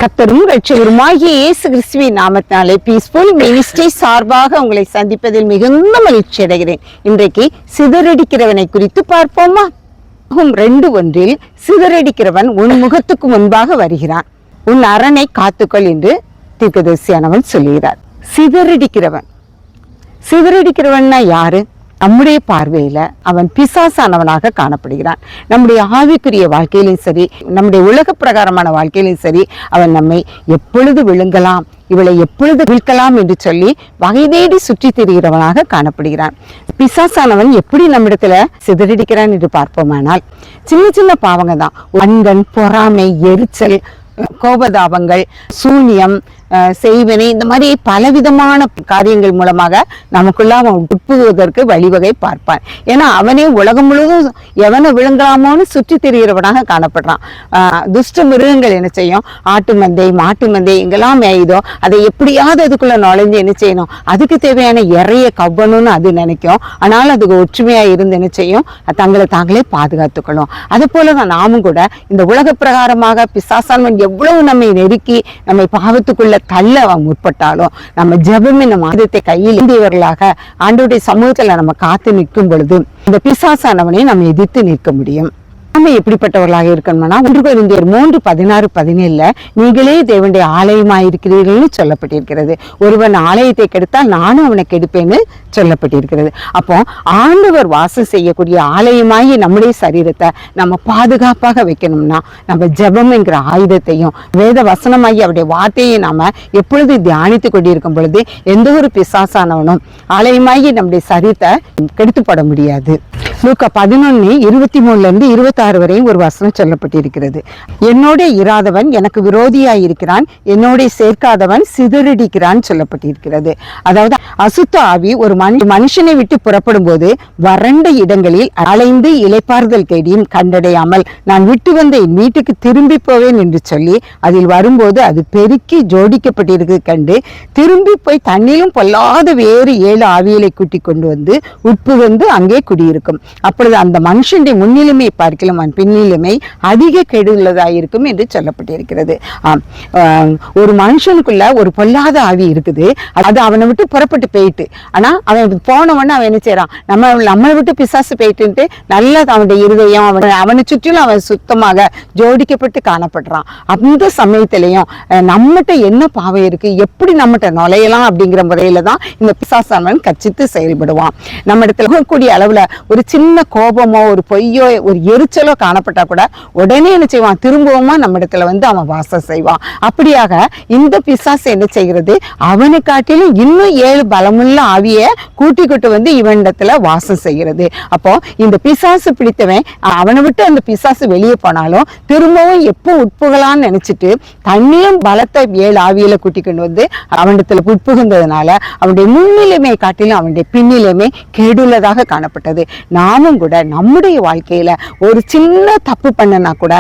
கர்த்தரும் இரட்சகருமாகிய இயேசு கிறிஸ்துவின் நாமத்தினாலே பீஸ்ஃபுல் மினிஸ்ட்ரி சார்பாக உங்களை சந்திப்பதில் மிகுந்த மகிழ்ச்சி அடைகிறேன். இன்றைக்கு சிதறடிக்கிறவனை குறித்து பார்ப்போமா? 2:1 சிதறடிக்கிறவன் உன் முகத்துக்கு முன்பாக வருகிறான், உன் அரணை காத்துக்கொள் என்று தீர்க்கதரிசியானவன் சொல்லுகிறார். சிதறடிக்கிறவன்னா யாரு? நம்முடைய பார்வையில அவன் பிசாசானவனாக காணப்படுகிறான். நம்முடைய ஆவிக்குரிய வாழ்க்கையிலும் சரி, நம்முடைய உலக பிரகாரமான வாழ்க்கையிலும் சரி, அவன் நம்மை எப்பொழுது விழுங்கலாம், இவளை எப்பொழுது வீழ்க்கலாம் என்று சொல்லி வகை தேடி சுற்றி திரிகிறவனாக காணப்படுகிறான். பிசாசானவன் எப்படி நம்மிடத்துல சிதறடிக்கிறான் என்று பார்ப்போமானால், சின்ன சின்ன பாவங்க தான். அன்பன், பொறாமை, எரிச்சல், கோபதாபங்கள், சூனியம், செய்வனை, இந்த மாதிரி பலவிதமான காரியங்கள் மூலமாக நமக்குள்ள அவன் உட்புகுவதற்கு வழிவகை பார்ப்பான். ஏன்னா அவனே உலகம் முழுவதும் எவனை விழுங்கலாமோன்னு சுற்றி திரிகிறவனாக காணப்படுறான். துஷ்ட மிருகங்கள் என்ன செய்யும்? ஆட்டு மந்தை, மாட்டு மந்தை எங்கெல்லாம் மேயுதோ அதை எப்படியாவது அதுக்குள்ள நுழைஞ்சு என்ன செய்யணும், அதுக்கு தேவையான இறைய கவ்வணும்னு அது நினைக்கும். ஆனால் அதுக்கு ஒற்றுமையா இருந்து என்ன செய்யும், தங்களை தாங்களே பாதுகாத்துக்கணும். அது போலதான் நாமும் கூட இந்த உலக பிரகாரமாக பிசாசானவன் எவ்வளவு நம்மை நெருக்கி நம்மை பாவத்துக்குள்ள தள்ள அவன் முற்பட்டாலும், நம்ம ஜெபமே நம்ம ஆயுதத்தை கையில் ஏந்தியவர்களாக ஆண்டவருடைய சமூகத்துல நம்ம காத்து நிற்கும் பொழுது இந்த பிசாசானவனை நம்ம எதிர்த்து நிற்க முடியும். நாம எப்படிப்பட்டவர்களாக இருக்கணும்னா, 1 கொரிந்தியர் 3:16-17 நீங்களே தேவனுடைய ஆலயமாயிருக்கிறீர்கள்னு சொல்லப்பட்டிருக்கிறது. ஒருவன் ஆலயத்தை கெடுத்தால் நானும் அவனை கெடுப்பேன்னு சொல்லப்பட்டிருக்கிறது. அப்போ ஆண்டவர் வாசம் செய்யக்கூடிய ஆலயமாகி நம்முடைய சரீரத்தை நம்ம பாதுகாப்பாக வைக்கணும்னா, நம்ம ஜெபம் என்கிற ஆயுதத்தையும் வேத வசனமாகி அவருடைய வார்த்தையை நாம எப்பொழுது தியானித்து கொண்டிருக்கும் பொழுது எந்த ஒரு பிசாசானவனும் ஆலயமாகி நம்முடைய சரீரத்தை கெடுத்துப்பட முடியாது. லூக்கா 11:23-26 வரையும் ஒரு வசனம் சொல்லப்பட்டிருக்கிறது. என்னோட இராதவன் எனக்கு விரோதியாய் இருக்கிறான், என்னோட சேர்க்காதவன் சிதறடிக்கிறான் சொல்லப்பட்டிருக்கிறது. அதாவது அசுத்த ஆவி ஒரு மனுஷனை விட்டு புறப்படும் போது வறண்ட இடங்களில் அலைந்து இளைப்பாறுதல் தேடியும் கண்டடையாமல் நான் விட்டு வந்த என் வீட்டுக்கு திரும்பி போவேன் என்று சொல்லி அதில் வரும்போது அது பெருக்கி ஜோடிக்கப்பட்டிருக்கு கண்டு திரும்பி போய் தண்ணிலும் பொல்லாத வேறு 7 ஆவியலை கூட்டி கொண்டு வந்து உட்புகுந்து அங்கே குடியிருக்கும். அப்பொழுது அந்த மனுஷனுடைய முன்னிலைமை பார்க்கலாம் அவன் பின்னிலைமை அதிக கெடுதலாயிருக்கும் என்று சொல்லப்பட்டிருக்கிறது. ஒரு மனுஷனுக்குள்ள ஒரு பொல்லாத ஆவி இருக்குது, அது அவனை விட்டு புறப்பட்டு போயிட்டு, ஆனா அவன் போனவொன்னு அவன் என்ன செய்யறான், நம்மளை விட்டு பிசாசு போயிட்டு நல்லா அவனுடைய இருதயம் அவனை சுற்றிலும் அவன் சுத்தமாக ஜோடிக்கப்பட்டு காணப்படுறான். அந்த சமயத்திலையும் நம்மகிட்ட என்ன பாவம் இருக்கு, எப்படி நம்மகிட்ட நுழையலாம் அப்படிங்கிற முறையில தான் இந்த பிசாசானவன் கச்சித்து செயல்படுவான். நம்ம இடத்துல கூடிய அளவுல ஒரு சின்ன கோபமோ ஒரு பொய்யோ ஒரு எரிச்சலோ காணப்பட்டா கூட உடனே என்ன செய்வான், திரும்பவுமா நம்ம இடத்துல வந்து அவன் வாசம் செய்வான். அப்படியாக இந்த பிசாசு என்ன செய்கிறது, அவனை காட்டிலும் இன்னும் 7 பலமுள்ள ஆவியை கூட்டிக்கிட்டு வந்து இவனிடத்துல வாசம் செய்கிறது. அப்போ இந்த பிசாசு பிடித்தவன் அவனை விட்டு அந்த பிசாசு வெளியே போனாலும் திரும்பவும் எப்போ உட்புகலான்னு நினைச்சிட்டு தண்ணியும் பலத்தை 7 ஆவியில கூட்டிக்கொண்டு வந்து அவனிடத்துல உட்புகுந்ததுனால அவனுடைய முன்னிலைமையை காட்டிலும் அவனுடைய பின்னிலைமை கெடுள்ளதாக காணப்பட்டது. நாமும் கூட நம்முடைய வாழ்க்கையில ஒரு சின்ன தப்பு பண்ணனா கூட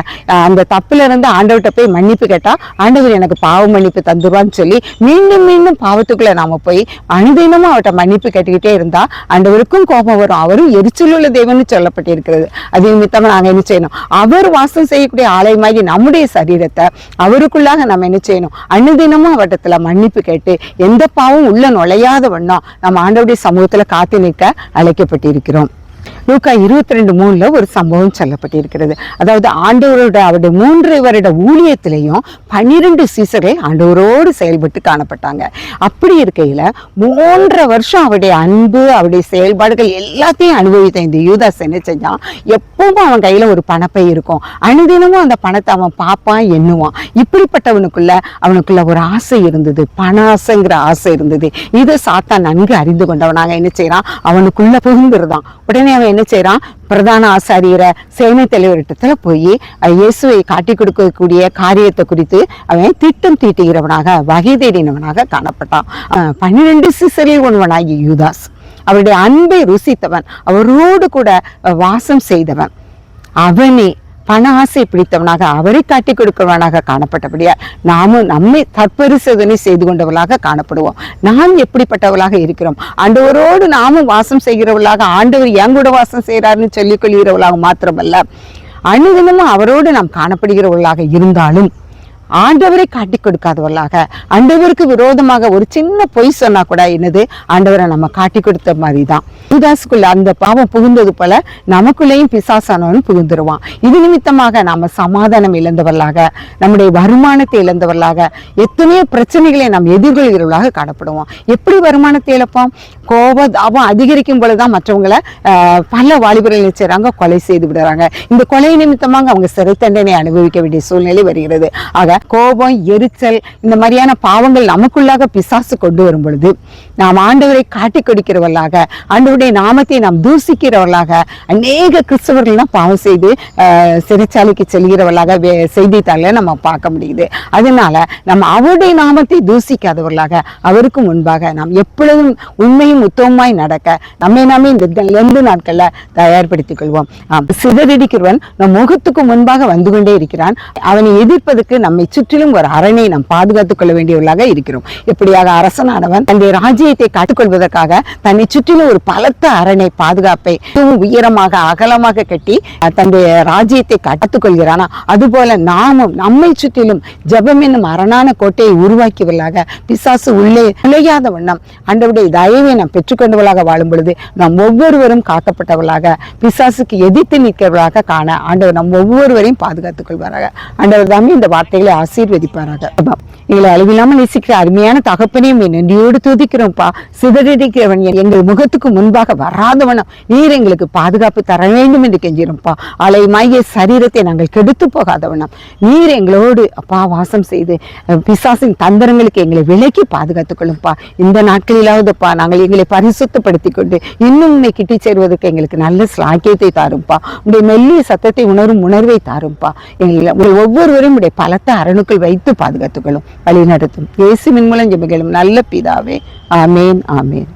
அந்த தப்புல இருந்து ஆண்டவர்கிட்ட போய் மன்னிப்பு கேட்டா ஆண்டவர் எனக்கு பாவ மன்னிப்பு தந்துருவான்னு சொல்லி மீண்டும் மீண்டும் பாவத்துக்குள்ள நாம போய் அனுதினமும் அவர்கிட்ட மன்னிப்பு கேட்டுக்கிட்டே இருந்தா ஆண்டவருக்கும் கோபம் வரும். அவரும் எரிச்சலுள்ள தேவன்னு சொல்லப்பட்டிருக்கிறது. அதே நிமித்தமா நாங்க என்ன செய்யணும், அவர் வாசம் செய்யக்கூடிய ஆலயமாகி நம்முடைய சரீரத்தை அவருக்குள்ளாக நம்ம என்ன செய்யணும், அனுதினமும் அவரிடத்துல மன்னிப்பு கேட்டு எந்த பாவம் உள்ள நுழையாத வண்ணம் நம்ம ஆண்டவருடைய சமூகத்துல காத்து நிற்க அழைக்கப்பட்டிருக்கிறோம். லூக்கா 22:3 ஒரு சம்பவம் சொல்லப்பட்டிருக்கிறது. அதாவது ஆண்டவரோட அவருடைய 3 வருட ஊழியத்திலையும் 12 சீசர்கள் ஆண்டவரோடு செயல்பட்டு காணப்பட்டாங்க. அப்படி இருக்கையில 3 வருஷம் அவருடைய அன்பு அவருடைய செயல்பாடுகள் எல்லாத்தையும் அனுபவித்த இந்த யூதாஸ் என்ன செஞ்சான், எப்பவும் அவன் கையில ஒரு பணப்பை இருக்கும், அனுதினமும் அந்த பணத்தை அவன் பார்ப்பான், எண்ணுவான். அவனுக்குள்ள ஒரு ஆசை இருந்தது, பண ஆசைங்கிற ஆசை இருந்தது. இதை சாத்தான் நன்கு அறிந்து கொண்டவனாக என்ன செய்யறான், அவனுக்குள்ள புகுந்துருதான். உடனே அவன் என்ன செய்யறான், பிரதான ஆசாரியரை சேனை தலைவரிடத்துல போய் இயேசுவை காட்டி கொடுக்கக்கூடிய காரியத்தை குறித்து அவன் திட்டம் தீட்டுகிறவனாக வகை தேடினவனாக காணப்பட்டான். 12 சீசரில் ஒருவனாகிய யூதாஸ் அவருடைய அன்பை ருசித்தவன், அவரோடு கூட வாசம் செய்தவன், அவனே பண ஆசை பிடித்தவனாக அவரை காட்டி கொடுக்கிறவனாக காணப்பட்டபடியா நாமும் நம்மை தற்பரிசோதனை செய்து கொண்டவர்களாக காணப்படுவோம். நாம் எப்படிப்பட்டவர்களாக இருக்கிறோம், ஆண்டவரோடு நாமும் வாசம் செய்கிறவர்களாக, ஆண்டவர் என் கூட வாசம் செய்கிறாருன்னு சொல்லிக் கொள்கிறவர்களாக மாத்திரமல்ல, அனுதினமும் அவரோடு நாம் காணப்படுகிறவர்களாக இருந்தாலும் ஆண்டவரை காட்டி கொடுக்காதவர்களாக, ஆண்டவருக்கு விரோதமாக ஒரு சின்ன பொய் சொன்னா கூட என்னது ஆண்டவரை நம்ம காட்டி கொடுத்த மாதிரி தான். யூதாசுக்குள்ள அந்த பாவம் புகுந்தது போல நமக்குள்ளேயும் பிசாசானவன் புகுந்துருவான். இது நிமித்தமாக நாம சமாதானம் இழந்தவர்களாக, நம்முடைய வருமானத்தை இழந்தவர்களாக, எத்தனையோ பிரச்சனைகளை நாம் எதிர்கொள்கிறவர்களாக காணப்படுவோம். எப்படி வருமானத்தை இழப்போம்? கோபம் அதிகரிக்கும் பொழுதுதான் மற்றவங்களை பல வாலிபர்கள் செய்றாங்க, கொலை செய்து விடுறாங்க. இந்த கொலை நிமித்தமாக அவங்க சிறை தண்டனை அனுபவிக்க வேண்டிய சூழ்நிலை வருகிறது. ஆக கோபம், எரிச்சல், இந்த மாதிரியான பாவங்கள் நமக்குள்ளாக பிசாசு கொண்டு வரும் பொழுது நாம் ஆண்டவரை காட்டி கொடுக்கிறவர்களாக, ஆண்டவருடைய நாமத்தை நாம் தூசிக்கிறவர்களாக, அநேக கிறிஸ்தவர்கள் தான் பாவம் செய்து சிறைச்சாலைக்கு செல்கிறவர்களாக செய்தித்தாள நம்ம பார்க்க முடியுது. அதனால நம்ம அவருடைய நாமத்தை தூசிக்காதவர்களாக, அவருக்கு முன்பாக நாம் எப்பொழுதும் உண்மையும் உத்தமமாய் நடக்க நம்மை நாமே இந்த 2 நாட்கள்ல தயார்படுத்திக் கொள்வோம். சிதறடிக்கிறவன் நம் முகத்துக்கு முன்பாக வந்து கொண்டே இருக்கிறான். அவனை எதிர்ப்பதற்கு நம்மை சுற்றிலும் ஒரு அரணை நாம் பாதுகாத்துக் கொள்ள வேண்டியவர்களாக இருக்கிறோம். எப்படியாக அரசனானவன் தன்னுடைய ராஜ்யத்தை காத்துக்கொள்வதற்காக தன்னை சுற்றிலும் ஒரு பலத்த அரணை பாதுகாப்பை உயரமாக அகலமாக கட்டி தன்னுடைய ராஜ்யத்தை காத்துக்கொள்கிறானா, அதுபோல நாமும் நம்மை சுற்றிலும் ஜெபம் என்னும் அரணான கோட்டையை உருவாக்கியவர்களாக, பிசாசு உள்ளே நுழையாத வண்ணம் ஆண்டவருடைய தயவை நாம் பெற்றுக்கொண்டவர்களாக வாழும் பொழுது நாம் ஒவ்வொருவரும் காக்கப்பட்டவர்களாக, பிசாசுக்கு எதிர்த்து நிற்கிறவர்களாக காண ஆண்டவர் நம் ஒவ்வொருவரையும் பாதுகாத்துக் கொள்வாராக. ஆண்டவர் தாமே இந்த வார்த்தைகளை ஆசீர்வதிப்பாராக. எங்களை அளவில்லாமல் நேசிக்கிற அருமையான தகப்பனையும் நன்றியோடு துதிக்கிறோம்ப்பா. சிதறடிக்கிறவன் எங்கள் முகத்துக்கு முன்பாக வராதவனும் நீர் எங்களுக்கு பாதுகாப்பு தர வேண்டும் என்று கெஞ்சிரும்ப்பா. அலைமாகிய சரீரத்தை நாங்கள் கெடுத்து போகாதவனும் நீர் எங்களோடு அப்பா வாசம் செய்து பிசாசின் தந்திரங்களுக்கு எங்களை விலக்கி பாதுகாத்துக் கொள்ளும்ப்பா. இந்த நாட்களிலாவதுப்பா நாங்கள் எங்களை பரிசுத்தப்படுத்தி கொண்டு இன்னும் உண்மை கிட்டி சேருவதற்கு எங்களுக்கு நல்ல ஸ்லாக்கியத்தை தாரும்ப்பா. உடைய மெல்லிய சத்தத்தை உணரும் உணர்வை தாரும்ப்பா. எங்களை ஒவ்வொருவரும் உடைய பலத்த அரணுக்குள் வைத்து பாதுகாத்துக் கொள்ளும், வழி நடத்தும். இயேசுவின் மூலம் ஜெபிக்கிறோம் நல்ல பிதாவே. ஆமேன், ஆமேன்.